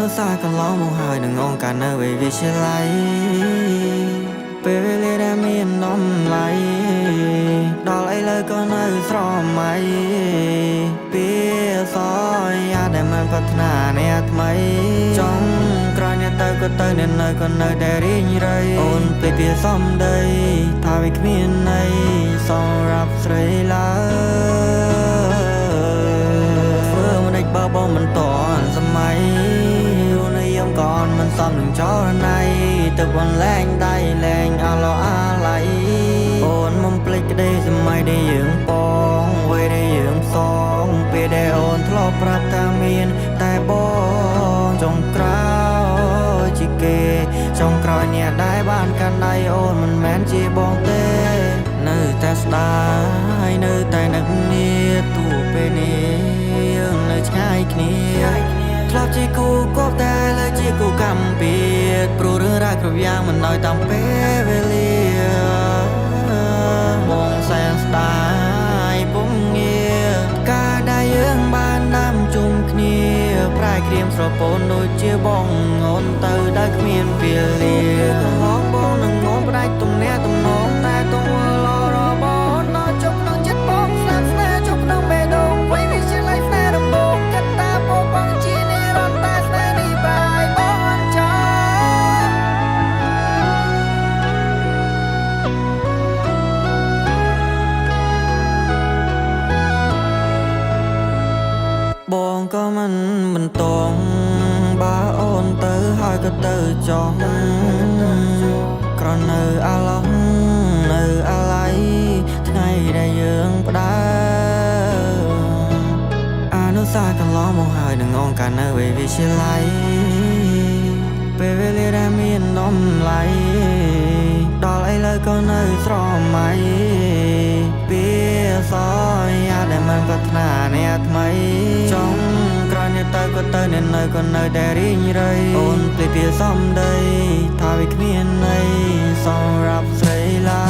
នុសាកន្លងមកហើយនឹងអង្គការនៅវិទ្យាល័យពេលវេលាដែលមានតម្លៃដល់ឥឡូវក៏នៅស្រមៃពីសយាដែលមិនប្រាថ្នាអ្នកថ្មីចង់ក្រោយអ្នកទៅក៏ទៅអ្នកនៅក៏នៅតែរីងរៃអូនពេលពីសំដីថាវាគ្មានន័យសម្រាប់ស្រីឡើយធ្វើមិនដេចបើបងមិនតន់សម័យនិយមក៏អន់មិនសមនឹងចរណៃទៅបងលែងដៃលែងអាឡោអាឡៃអូនមុំភ្លេចក្តីសម័យដែលយើងបងវ័យដែលយើងសងពេលដែលអូនធ្លាប់ប្រាប់ថាមានតែបងចុងក្រោយជាគេចុងក្រោយអ្នកដែលបានកាន់ដៃអូនមិនមែនជាបងទេនៅតែស្ដាយនៅតែនឹកគ្នាទោះពេលនេះយើងនៅឆ្ងាយគ្នាធ្លាប់ជាគូគប់តែលើជាគូកម្មពៀតព្រោះរឿងរ៉ាវគ្រប់យ៉ាងមិនដោយតាមពេលវេលាបងសែនស្ដាយពុំងារការដែលយើងបានដាំជុំគ្នាប្រែក្រៀមស្រពោនដូចជាបងអូនទៅដែលគ្មានពេលលាកន្លងបងនឹងងំផ្ដាច់ទំនាក់ទំនងតែទង្វើល្អរបស់នៅជុំក្នុងចិត្តបងស្លាប់ស្នេហ៍ជុំក្នុងបេះដូងវិញវាជាលៃស្នេហ៍រំបងកត្តាពោបងជានិរន្តរ៍តែស្នេហ៍នេះប្រែបងអញ្ចឹងបងក៏មិនបន្តបើអូនទៅហើយក៏ទៅចោះក្រនៅអាឡោះនៅអាឡៃថ្ងៃដែលយើងផ្ដើអនុសាកន្លងមកហើយនឹងអង្គការនៅវិទ្យាល័យពេលវេលាដែលមានតម្លៃដល់ឥឡូវក៏នៅស្រមៃពីសយាដែលមិនប្រាថ្នាអ្នកថ្មីចង់ក្រោយអ្នកទៅក៏ទៅអ្នកនៅក៏នៅតែរីងរៃអូនពេលពីសំដីថាវាគ្មានន័យសម្រាប់ស្រីឡើ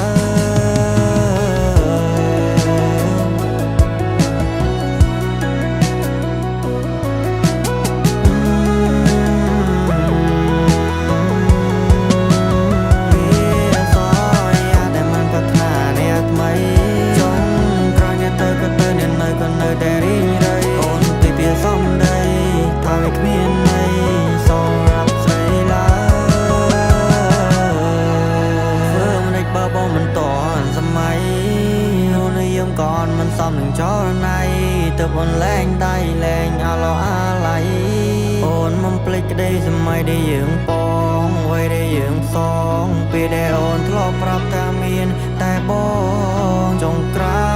ก่อนมันซ้ำหนึ่งจอในแต่บนแรงได้แรงอาลออาไหลโอนมันปลิกได้สมัยได้ยืงปองไว้ได้ยืงสองปีได้โอนทลอบปรับตามีนแต่บองจงกรา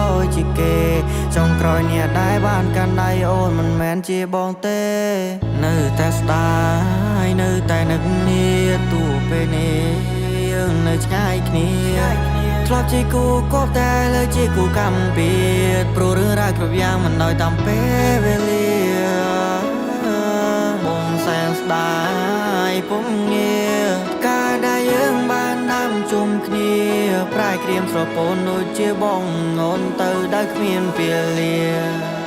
วจิเกจงกรอยเนี่ยได้บ้านกันได้โอนมันแมนจีบองเต้นึกแต่สไตล์นึกแต่นึกเนี่ยตัวเป็นเองนึกง่ายគ្នាធ្លាប់ជាគូគប់តែលើជាគូកម្មពៀតព្រោះរឿងរ៉ាវគ្រប់យ៉ាងមិនដោយតាមពេលវេលាបងសែនស្ដាយពុំងារការដែលយើងបានដាំជុំគ្នាប្រែក្រៀមស្រពោនដូចជាបងអូនទៅដែលគ្មានពេលលា